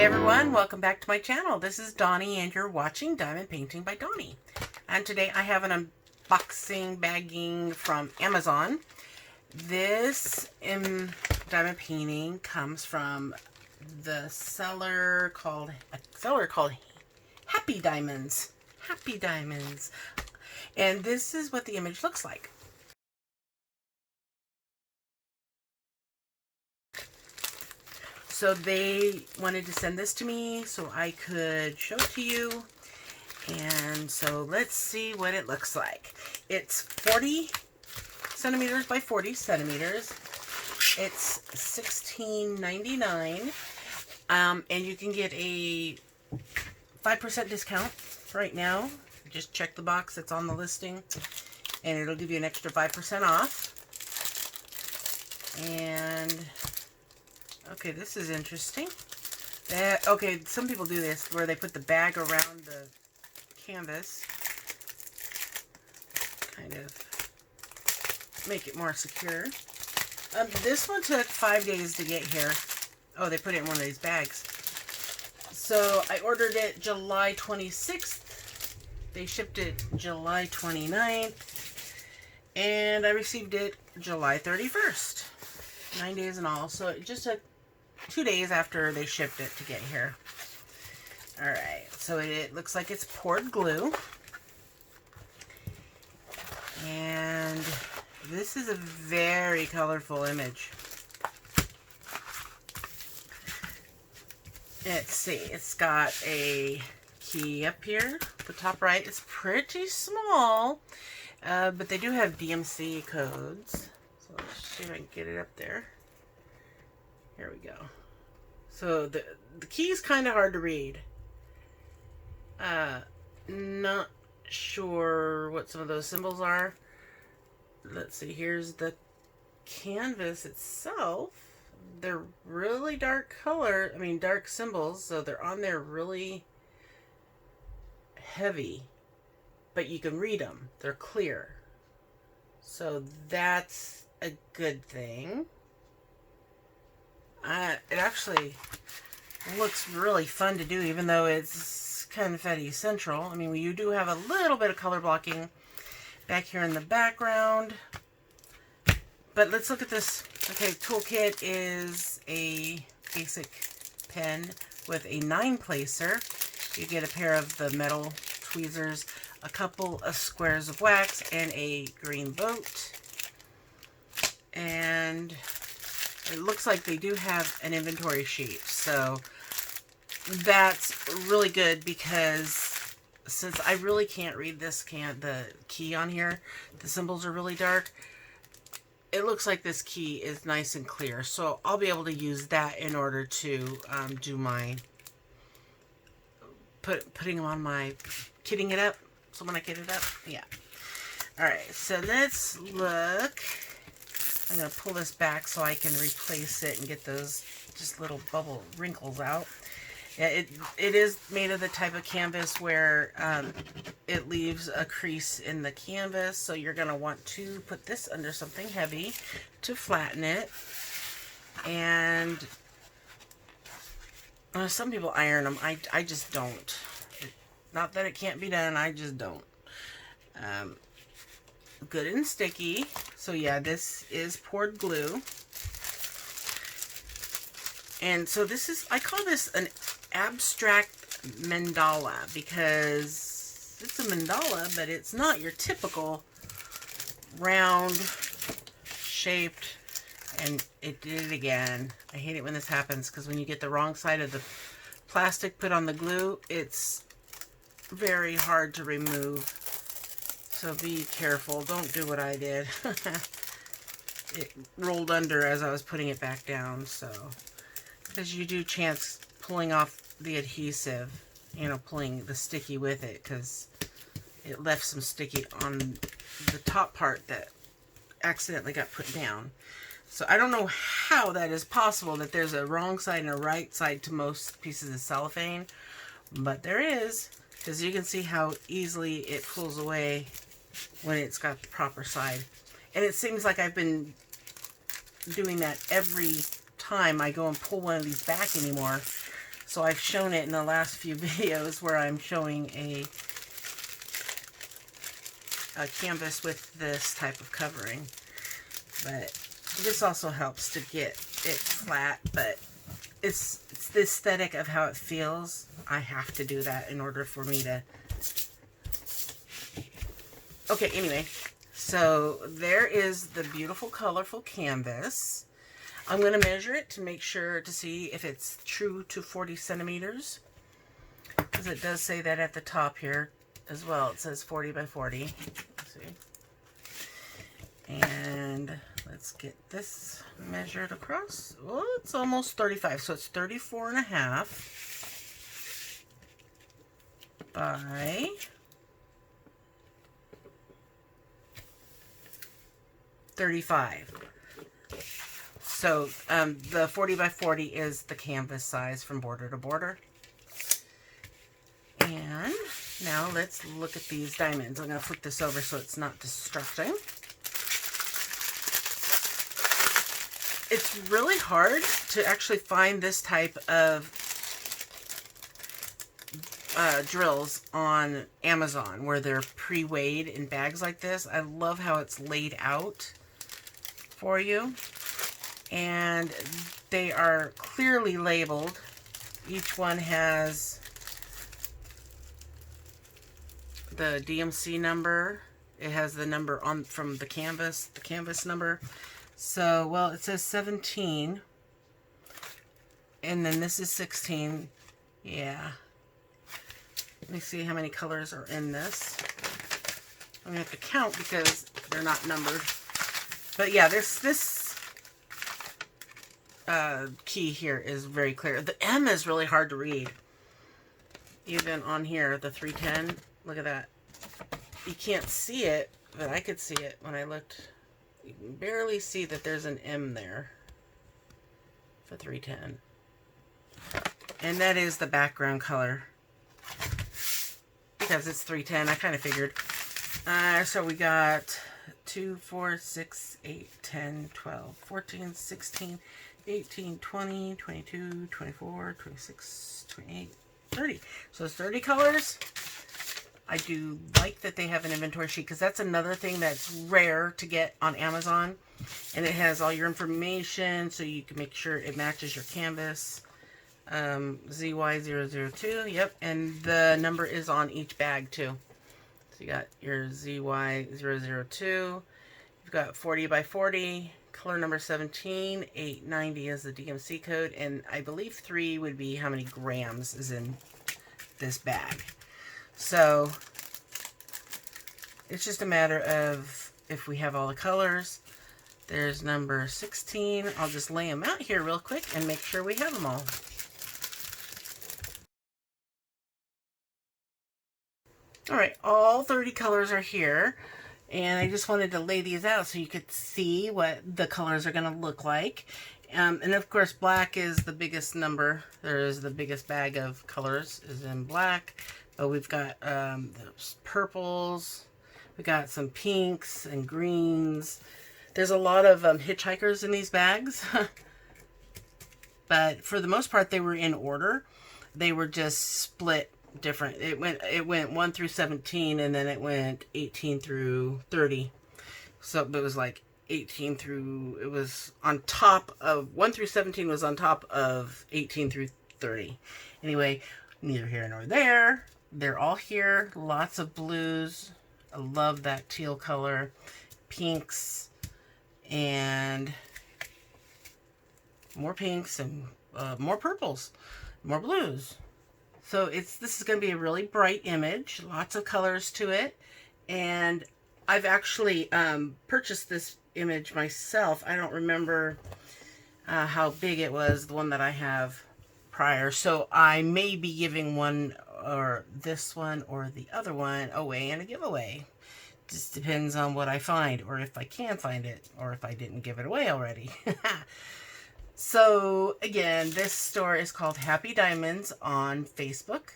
Hey everyone, welcome back to my channel. This is Donnie and you're watching Diamond Painting by Donnie. And today I have an unboxing bagging from Amazon. This diamond painting comes from the seller called Happy Diamonds. Happy Diamonds. And this is what the image looks like. So they wanted to send this to me so I could show it to you. And so let's see what it looks like. It's 40 centimeters by 40 centimeters. It's $16.99. And you can get a 5% discount right now. Just check the box that's on the listing and it'll give you an extra 5% off. And okay, this is interesting. Okay, some people do this where they put the bag around the canvas, kind of make it more secure. This one took 5 days to get here. Oh, they put it in one of these bags. So I ordered it July 26th. They shipped it July 29th. And I received it July 31st. 9 days in all. So it just took 2 days after they shipped it to get here. Alright, so it looks like it's poured glue. And this is a very colorful image. Let's see, it's got a key up here. The top right is pretty small, but they do have DMC codes. So let's see if I can get it up there. Here we go. So the key is kind of hard to read. Not sure what some of those symbols are. Let's see, here's the canvas itself. They're really dark color, dark symbols, so they're on there really heavy, but you can read them. They're clear. So that's a good thing. It actually looks really fun to do, even though it's confetti central. You do have a little bit of color blocking back here in the background. But let's look at this. Okay, toolkit is a basic pen with a 9-placer. You get a pair of the metal tweezers, a couple of squares of wax, and a green boat. And it looks like they do have an inventory sheet, so that's really good because since I really can't read the key on here, the symbols are really dark. It looks like this key is nice and clear, so I'll be able to use that in order to do my putting them on my kitting it up. So when I kit it up, yeah. All right, so let's look. I'm going to pull this back so I can replace it and get those just little bubble wrinkles out. Yeah, it is made of the type of canvas where it leaves a crease in the canvas, so you're going to want to put this under something heavy to flatten it. And some people iron them. I just don't. Not that it can't be done, I just don't. Good and sticky. So yeah, this is poured glue. And so this is, I call this an abstract mandala because it's a mandala, but it's not your typical round shaped. And it did it again. I hate it when this happens because when you get the wrong side of the plastic put on the glue, it's very hard to remove. So be careful. Don't do what I did. It rolled under as I was putting it back down. So, because you do chance pulling off the adhesive, pulling the sticky with it, because it left some sticky on the top part that accidentally got put down. So I don't know how that is possible, that there's a wrong side and a right side to most pieces of cellophane, but there is, because you can see how easily it pulls away when it's got the proper side. And it seems like I've been doing that every time I go and pull one of these back anymore. So I've shown it in the last few videos where I'm showing a canvas with this type of covering. But this also helps to get it flat, but it's the aesthetic of how it feels. I have to do that in order for me to... Okay, anyway, so there is the beautiful, colorful canvas. I'm going to measure it to make sure to see if it's true to 40 centimeters. Because it does say that at the top here as well. It says 40 by 40. Let's see. And let's get this measured across. Well, it's almost 35. So it's 34 and a half by 35. So the 40 by 40 is the canvas size from border to border. And now let's look at these diamonds. I'm going to flip this over so it's not distracting. It's really hard to actually find this type of drills on Amazon where they're pre-weighed in bags like this. I love how it's laid out for you. And they are clearly labeled. Each one has the DMC number. It has the number on from the canvas number. So, well, it says 17. And then this is 16. Yeah. Let me see how many colors are in this. I'm going to have to count because they're not numbered. But yeah, this key here is very clear. The M is really hard to read. Even on here, the 310. Look at that. You can't see it, but I could see it when I looked. You can barely see that there's an M there for 310. And that is the background color. Because it's 310, I kind of figured. So we got 2, 4, 6, 8, 10, 12, 14, 16, 18, 20, 22, 24, 26, 28, 30. So it's 30 colors. I do like that they have an inventory sheet because that's another thing that's rare to get on Amazon. And it has all your information so you can make sure it matches your canvas. ZY002, yep. And the number is on each bag too. So you got your ZY002. You've got 40 by 40. Color number 17. 890 is the DMC code. And I believe 3 would be how many grams is in this bag. So it's just a matter of if we have all the colors. There's number 16. I'll just lay them out here real quick and make sure we have them all. All right, all 30 colors are here. And I just wanted to lay these out so you could see what the colors are going to look like. And of course, black is the biggest number. There is the biggest bag of colors is in black. But we've got those purples. We got some pinks and greens. There's a lot of hitchhikers in these bags. But for the most part, they were in order. They were just split different. It went 1 through 17, and then it went 18 through 30. So it was like 18 through, it was on top of, 1 through 17 was on top of 18 through 30. Anyway, neither here nor there. They're all here. Lots of blues. I love that teal color. Pinks. And more pinks and more purples. More blues. So this is going to be a really bright image. Lots of colors to it. And I've actually purchased this image myself. I don't remember how big it was, the one that I have prior. So I may be giving one or this one or the other one away in a giveaway. Just depends on what I find, or if I can find it, or if I didn't give it away already. So again, this store is called Happy Diamonds on Facebook.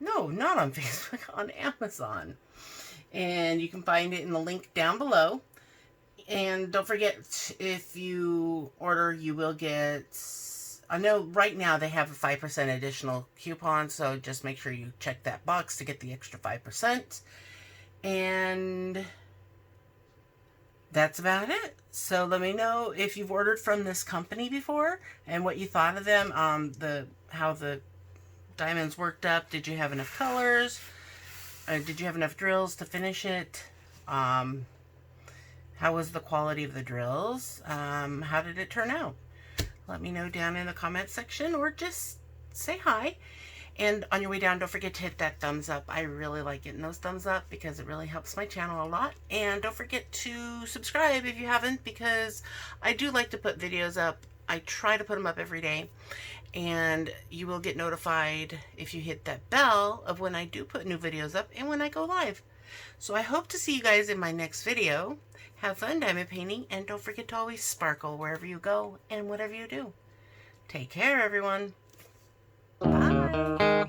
No, not on Facebook, on Amazon. And you can find it in the link down below. And don't forget, if you order, you will get I know right now they have a 5% additional coupon, so just make sure you check that box to get the extra 5%. And that's about it. So let me know if you've ordered from this company before and what you thought of them. How the diamonds worked up. Did you have enough colors? Did you have enough drills to finish it? How was the quality of the drills? How did it turn out? Let me know down in the comment section, or just say hi. And on your way down, don't forget to hit that thumbs up. I really like getting those thumbs up because it really helps my channel a lot. And don't forget to subscribe if you haven't, because I do like to put videos up. I try to put them up every day. And you will get notified if you hit that bell of when I do put new videos up and when I go live. So I hope to see you guys in my next video. Have fun diamond painting, and don't forget to always sparkle wherever you go and whatever you do. Take care, everyone. Bye.